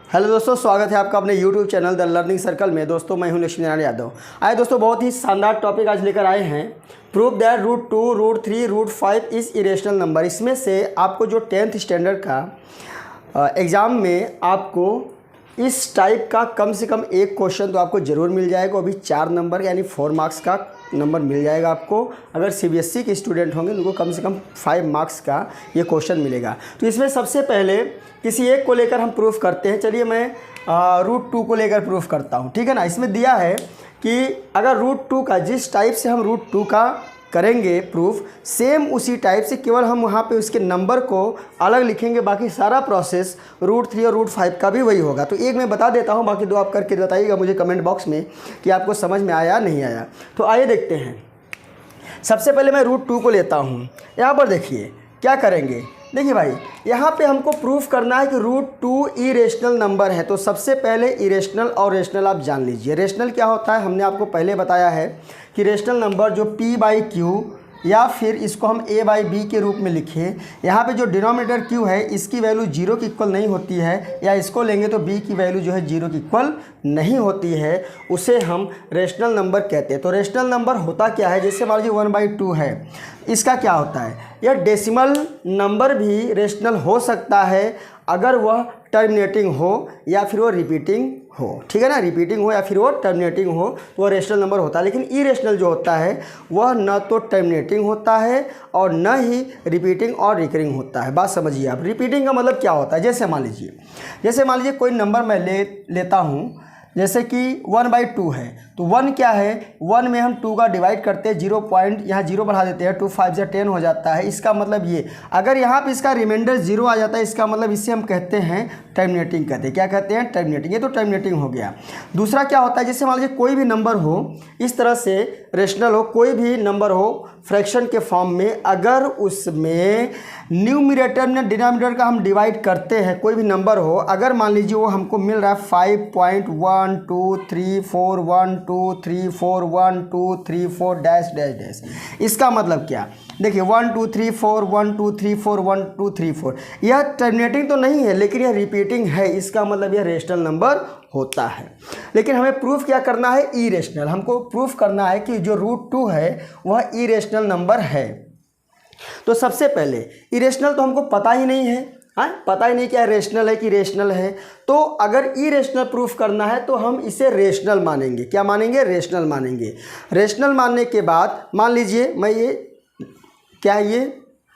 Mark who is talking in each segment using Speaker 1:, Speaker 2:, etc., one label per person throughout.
Speaker 1: Hello दोस्तों, स्वागत है आपका अपने YouTube channel the learning circle में। दोस्तों मैं हूं लक्ष्मी नारायण यादव। आए दोस्तों, बहुत ही शानदार टॉपिक आज लेकर आए हैं। Prove that √2, √3, √5 is irrational number. इसमें से आपको जो 10th स्टैंडर्ड का एग्ज़ाम में आपको इस टाइप का कम से कम एक क्वेश्चन तो आपको ज़रूर मिल जाएगा। अभी 4 नंबर यानी 4 मार्क्स का नंबर मिल जाएगा आपको। अगर CBSE के स्टूडेंट होंगे तो उनको कम से कम 5 मार्क्स का ये क्वेश्चन मिलेगा। तो इसमें सबसे पहले किसी एक को लेकर हम प्रूफ करते हैं। चलिए मैं √2 को लेकर प्रूफ करता हूँ, ठीक है ना। इसमें दिया है कि अगर √2 का जिस टाइप से हम √2 का करेंगे प्रूफ, सेम उसी टाइप से, केवल हम वहाँ पे उसके नंबर को अलग लिखेंगे, बाकी सारा प्रोसेस √3 और √5 का भी वही होगा। तो एक मैं बता देता हूँ, बाकी दो आप करके बताइएगा मुझे कमेंट बॉक्स में कि आपको समझ में आया नहीं आया। तो आइए देखते हैं। सबसे पहले मैं √2 को लेता हूँ। यहाँ पर देखिए क्या करेंगे। देखिए भाई, यहाँ पे हमको प्रूफ करना है कि √2 इरेशनल नंबर है। तो सबसे पहले इरेशनल और रेशनल आप जान लीजिए। रेशनल क्या होता है हमने आपको पहले बताया है कि रेशनल नंबर जो P/Q या फिर इसको हम A/B के रूप में लिखें। यहाँ पे जो डिनोमिनेटर Q है इसकी वैल्यू 0 के इक्वल नहीं होती है, या इसको लेंगे तो B की वैल्यू जो है 0 के इक्वल नहीं होती है, उसे हम रेशनल नंबर कहते हैं। तो रेशनल नंबर होता क्या है, जैसे मान लीजिए 1/2 है, इसका क्या होता है, यह डेसिमल नंबर भी रेशनल हो सकता है अगर वह टर्मिनेटिंग हो या फिर वो रिपीटिंग हो, ठीक है ना। रिपीटिंग हो या फिर वो टर्मिनेटिंग हो तो वह रेशनल नंबर होता है। लेकिन इरेशनल जो होता है वह न तो टर्मिनेटिंग होता है और न ही रिपीटिंग और रिकरिंग होता है। बात समझिए आप। रिपीटिंग का मतलब क्या होता है, जैसे मान लीजिए कोई नंबर मैं लेता हूँ, जैसे कि 1/2 है। तो 1 क्या है, 1 में हम 2 का डिवाइड करते हैं, 0 पॉइंट यहाँ 0 बढ़ा देते हैं, 2 5 10 हो जाता है। इसका मतलब ये, अगर यहाँ पे इसका रिमाइंडर 0 आ जाता है, इसका मतलब इसे हम कहते हैं टर्मिनेटिंग कहते हैं। क्या कहते हैं, टर्मिनेटिंग। ये तो टर्मिनेटिंग हो गया। दूसरा क्या होता है, जैसे मान लीजिए कोई भी नंबर हो, इस तरह से रेशनल हो, कोई भी नंबर हो फ्रैक्शन के फॉर्म में, अगर उसमें न्यूमरेटर में डिनोमिनेटर का हम डिवाइड करते हैं, कोई भी नंबर हो, अगर मान लीजिए वो हमको मिल रहा है 5.123412341234124 डैश डैश डैश, इसका मतलब क्या, देखिए 1 2 3 4 1 2 3 4 1 2 3 4, यह टर्मिनेटिंग तो नहीं है लेकिन यह रिपीटिंग है। इसका मतलब यह रेशनल नंबर होता है। लेकिन हमें प्रूफ क्या करना है, इरेशनल। हमको प्रूफ करना है कि जो √2 है वह इरेशनल नंबर है। तो सबसे पहले इरेशनल तो हमको पता ही नहीं है, पता ही नहीं क्या रेशनल है कि रेशनल है। तो अगर इरेशनल प्रूफ करना है तो हम इसे रेशनल मानेंगे। क्या मानेंगे, रेशनल मानेंगे। रेशनल मानने के बाद मान लीजिए मैं ये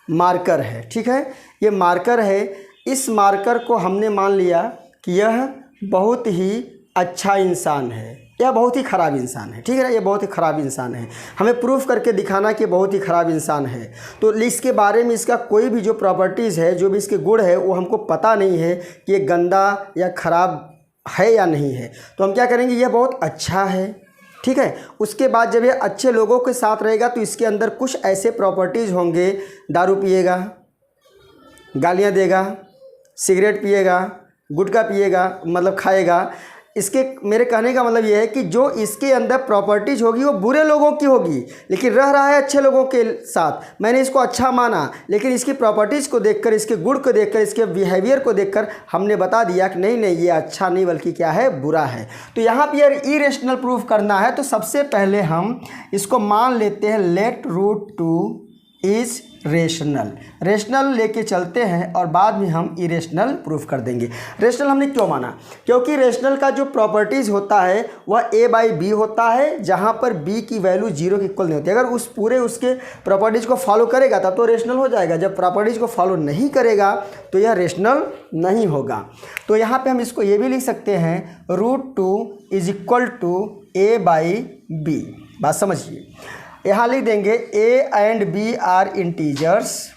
Speaker 1: मार्कर है, ठीक है, ये मार्कर है। इस मार्कर को हमने मान लिया कि यह बहुत ही अच्छा इंसान है, यह बहुत ही ख़राब इंसान है, ठीक है ना। ये बहुत ही ख़राब इंसान है, हमें प्रूफ करके दिखाना कि बहुत ही ख़राब इंसान है। तो इसके बारे में इसका कोई भी जो प्रॉपर्टीज़ है, जो भी इसके गुण है, वो हमको पता नहीं है कि ये गंदा या ख़राब है या नहीं है। तो हम क्या करेंगे, यह बहुत अच्छा है, ठीक है। उसके बाद जब ये अच्छे लोगों के साथ रहेगा तो इसके अंदर कुछ ऐसे प्रॉपर्टीज़ होंगे, दारू पिएगा, गालियाँ देगा, सिगरेट पिएगा, गुटखा पिएगा, मतलब खाएगा। इसके मेरे कहने का मतलब ये है कि जो इसके अंदर प्रॉपर्टीज़ होगी वो बुरे लोगों की होगी, लेकिन रह रहा है अच्छे लोगों के साथ। मैंने इसको अच्छा माना, लेकिन इसकी प्रॉपर्टीज़ को देखकर, इसके गुण को देखकर, इसके बिहेवियर को देखकर हमने बता दिया कि नहीं नहीं, ये अच्छा नहीं बल्कि क्या है, बुरा है। तो यहाँ पर यार इरेशनल प्रूफ करना है तो सबसे पहले हम इसको मान लेते हैं, लेट √2 इज़ रेशनल। रेशनल लेके चलते हैं और बाद में हम इरेशनल प्रूफ कर देंगे। रेशनल हमने क्यों माना, क्योंकि रेशनल का जो प्रॉपर्टीज़ होता है वह A/B होता है, जहां पर B की वैल्यू 0 के इक्वल नहीं होती। अगर उस पूरे उसके प्रॉपर्टीज़ को फॉलो करेगा तब तो रेशनल हो जाएगा। जब प्रॉपर्टीज़ को फॉलो नहीं करेगा तो यह रेशनल नहीं होगा। तो यहाँ पर हम इसको ये भी लिख सकते हैं, √2 इज इक्वल टू A/B। बात समझिए। यहाँ लिख देंगे A and B are integers,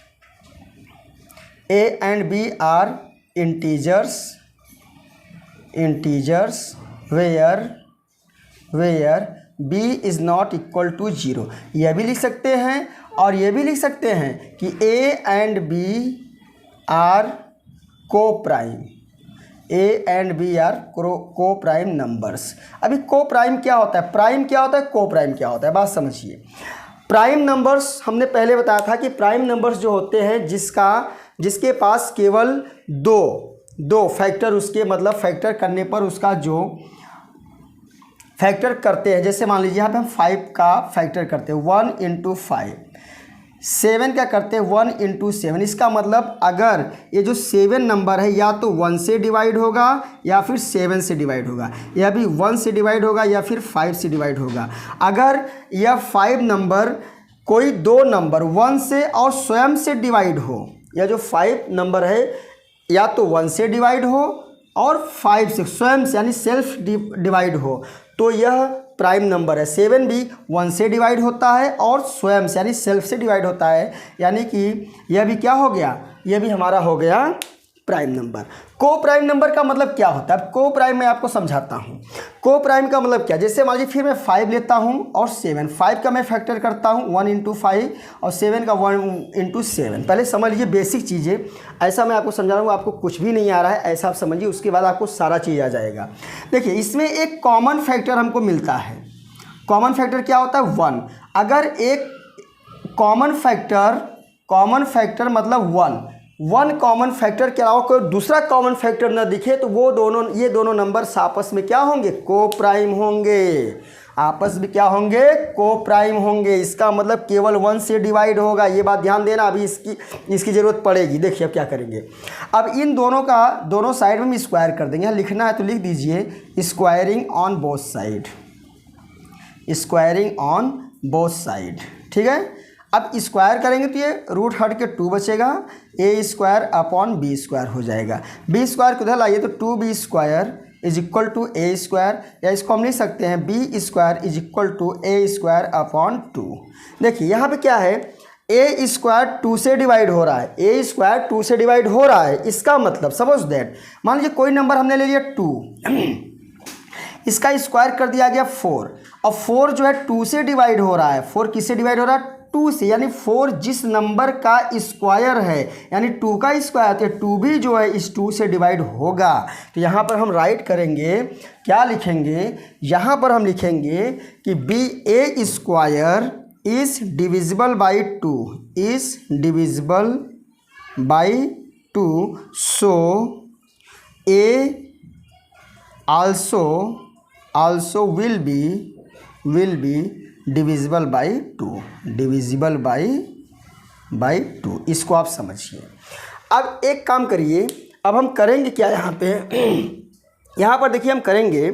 Speaker 1: A and B are integers where B is not equal to 0। यह भी लिख सकते हैं और यह भी लिख सकते हैं कि A and B are co-prime, A and B are co-prime numbers। अभी co-prime क्या होता है, प्राइम क्या होता है, co-prime क्या होता है, बात समझिए। प्राइम नंबर्स हमने पहले बताया था कि प्राइम नंबर्स जो होते हैं जिसके पास केवल 2 2 फैक्टर उसके मतलब फैक्टर करने पर उसका जो फैक्टर करते हैं, जैसे मान लीजिए यहाँ पे हम 5 का फैक्टर करते हैं 1 इंटू 5, 7 का करते हैं 1 इंटू 7। इसका मतलब अगर ये जो 7 नंबर है या तो 1 से डिवाइड होगा या फिर 7 से डिवाइड होगा, या भी 1 से डिवाइड होगा या फिर 5 से डिवाइड होगा। अगर यह 5 नंबर कोई 2 नंबर 1 से और स्वयं से डिवाइड हो, या जो 5 नंबर है या तो 1 से डिवाइड हो और 5 से स्वयं से यानी सेल्फ डिवाइड हो, तो यह प्राइम नंबर है। 7 भी 1 से डिवाइड होता है और स्वयं से यानी सेल्फ से डिवाइड होता है, यानी कि यह भी क्या हो गया, यह भी हमारा हो गया प्राइम नंबर। को प्राइम नंबर का मतलब क्या होता है? को प्राइम मैं आपको समझाता हूँ। को प्राइम का मतलब क्या, जैसे मान लीजिए फिर मैं 5 लेता हूँ और 7, 5 का मैं फैक्टर करता हूँ 1 इंटू 5 और 7 का 1 इंटू 7। पहले समझ लीजिए बेसिक चीज़ें, ऐसा मैं आपको समझा रहा हूँ, आपको कुछ भी नहीं आ रहा है ऐसा आप समझिए, उसके बाद आपको सारा चीज़ आ जाएगा। देखिए इसमें एक कॉमन फैक्टर हमको मिलता है। कॉमन फैक्टर क्या होता है? 1। अगर एक कॉमन फैक्टर मतलब 1 कॉमन फैक्टर के अलावा कोई दूसरा कॉमन फैक्टर न दिखे तो वो ये दोनों नंबर आपस में क्या होंगे? को प्राइम होंगे। आपस में क्या होंगे? को प्राइम होंगे। इसका मतलब केवल 1 से डिवाइड होगा, ये बात ध्यान देना। अभी इसकी ज़रूरत पड़ेगी। देखिए अब क्या करेंगे, अब इन दोनों का दोनों साइड में हम स्क्वायर कर देंगे। यहाँ लिखना है तो लिख दीजिए squaring on both side, squaring on both side. ठीक है, अब स्क्वायर करेंगे तो ये रूट हट के 2 बचेगा, A square upon B square हो जाएगा। बी स्क्वायर को इधर लाइए तो 2b square is equal to A square, या इसको हम लिख सकते हैं B square is equal to A square upon 2। देखिए यहाँ पे क्या है, ए स्क्वायर 2 से डिवाइड हो रहा है, ए स्क्वायर 2 से डिवाइड हो रहा है। इसका मतलब सपोज दैट मान लीजिए कोई नंबर हमने ले लिया 2, इसका स्क्वायर कर दिया गया 4, और 4 जो है 2 से डिवाइड हो रहा है। 4 किससे डिवाइड हो रहा है? 2 से, यानी 4 जिस नंबर का स्क्वायर है यानी 2 का स्क्वायर, तो 2 भी जो है इस 2 से डिवाइड होगा। तो यहाँ पर हम राइट करेंगे, क्या लिखेंगे? यहाँ पर हम लिखेंगे कि B A square is divisible by 2, is divisible by 2, so A also will be divisible by 2, divisible by 2। इसको आप समझिए। अब एक काम करिए, अब हम करेंगे क्या यहाँ पे यहाँ पर देखिए हम करेंगे,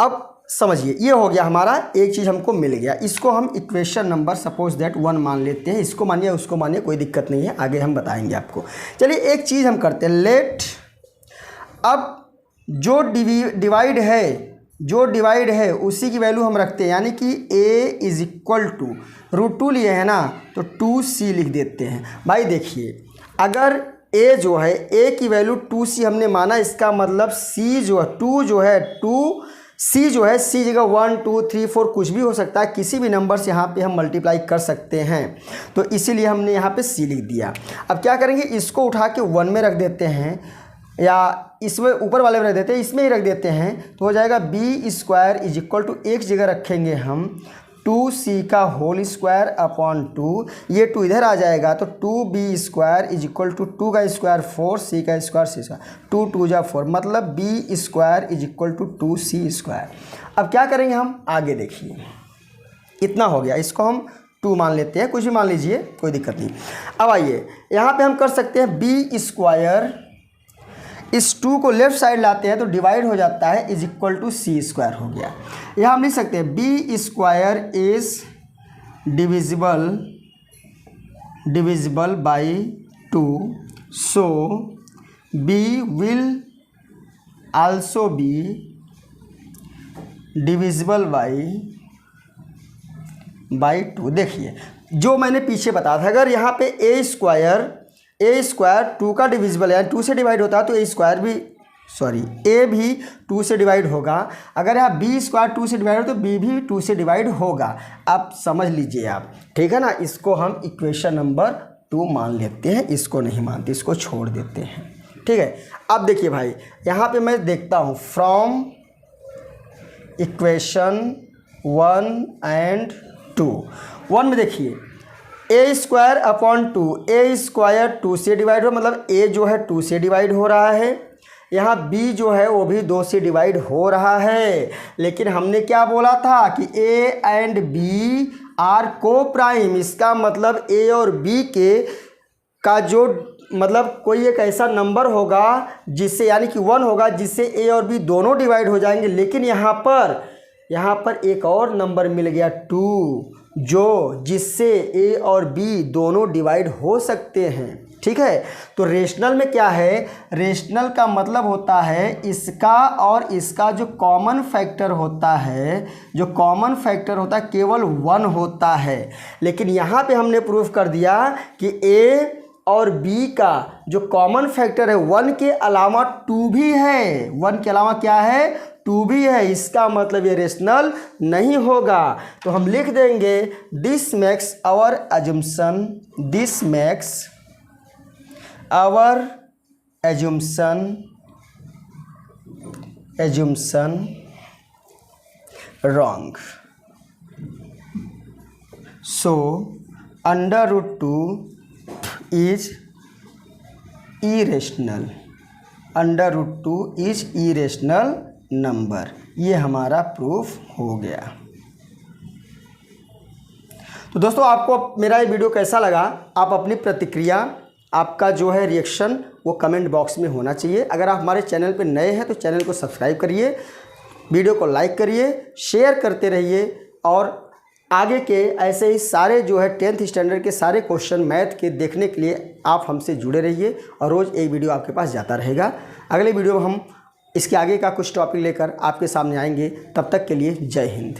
Speaker 1: अब समझिए ये हो गया हमारा, एक चीज़ हमको मिल गया। इसको हम इक्वेशन नंबर सपोज दैट 1 मान लेते हैं। इसको मानिए उसको मानिए, कोई दिक्कत नहीं है, आगे हम बताएंगे आपको। चलिए एक चीज़ हम करते हैं, लेट अब जो डिवाइड है उसी की वैल्यू हम रखते हैं, यानी कि a इज इक्वल टू √2 लिए है ना, तो 2c लिख देते हैं। भाई देखिए अगर a जो है, a की वैल्यू 2c हमने माना, इसका मतलब c जो है 2 जो है 2c जो है, c जगह 1 2 3 4 कुछ भी हो सकता है, किसी भी नंबर से यहाँ पे हम मल्टीप्लाई कर सकते हैं, तो इसीलिए हमने यहाँ पे c लिख दिया। अब क्या करेंगे, इसको उठा के 1 में रख देते हैं, या इसमें ऊपर वाले में रख देते हैं, इसमें ही रख देते हैं, तो हो जाएगा B square is equal to, एक जगह रखेंगे हम 2c का होल स्क्वायर अपॉन 2, ये 2 इधर आ जाएगा तो 2b square is equal to 2 का स्क्वायर 4, c का स्क्वायर c स्क्वायर, 2 2 जा 4, मतलब b square is equal to 2c square. अब क्या करेंगे हम, आगे देखिए, इतना हो गया, इसको हम 2 मान लेते हैं, कुछ भी मान लीजिए, कोई दिक्कत नहीं। अब आइए यहाँ पे हम कर सकते हैं b स्क्वायर, इस 2 को लेफ्ट साइड लाते हैं तो डिवाइड हो जाता है, is equal to c square हो गया। यहाँ हम लिख सकते हैं b square is divisible by 2, so b will also be divisible by 2। देखिए जो मैंने पीछे बताया था, अगर यहाँ पे a स्क्वायर 2 का डिविजिबल है, 2 से डिवाइड होता है, तो a भी 2 से डिवाइड होगा। अगर यहाँ b स्क्वायर 2 से डिवाइड हो तो b भी 2 से डिवाइड होगा। आप समझ लीजिए आप, ठीक है ना। इसको हम इक्वेशन नंबर 2 मान लेते हैं, इसको नहीं मानते, इसको छोड़ देते हैं, ठीक है। अब देखिए भाई यहाँ पे मैं देखता हूँ फ्रॉम इक्वेशन 1 एंड 2। 1 में देखिए ए स्क्वायर अपॉन 2, ए स्क्वायर 2 से डिवाइड हो, मतलब ए जो है 2 से डिवाइड हो रहा है, यहाँ बी जो है वो भी 2 से डिवाइड हो रहा है। लेकिन हमने क्या बोला था कि ए एंड बी आर को प्राइम, इसका मतलब ए और बी के का जो मतलब कोई एक ऐसा नंबर होगा जिससे यानी कि 1 होगा जिससे ए और बी दोनों डिवाइड हो जाएंगे। लेकिन यहाँ पर एक और नंबर मिल गया 2, जो जिससे ए और बी दोनों डिवाइड हो सकते हैं। ठीक है, तो रेशनल में क्या है, रेशनल का मतलब होता है इसका और इसका जो कॉमन फैक्टर होता है, जो कॉमन फैक्टर होता है केवल 1 होता है। लेकिन यहाँ पे हमने प्रूफ कर दिया कि ए और बी का जो कॉमन फैक्टर है 1 के अलावा 2 भी है, 1 के अलावा क्या है, 2 भी है। इसका मतलब ये रेशनल नहीं होगा। तो हम लिख देंगे this makes our assumption, this makes our assumption wrong. So under root 2 is irrational, under root 2 is irrational number। ये हमारा प्रूफ हो गया। तो दोस्तों आपको मेरा ये वीडियो कैसा लगा, आप अपनी प्रतिक्रिया, आपका जो है रिएक्शन वो कमेंट बॉक्स में होना चाहिए। अगर आप हमारे चैनल पर नए हैं तो चैनल को सब्सक्राइब करिए, वीडियो को लाइक करिए, शेयर करते रहिए और आगे के ऐसे ही सारे जो है 10th स्टैंडर्ड के सारे क्वेश्चन मैथ के देखने के लिए आप हमसे जुड़े रहिए और रोज़ एक वीडियो आपके पास जाता रहेगा। अगले वीडियो में हम इसके आगे का कुछ टॉपिक लेकर आपके सामने आएंगे। तब तक के लिए जय हिंद।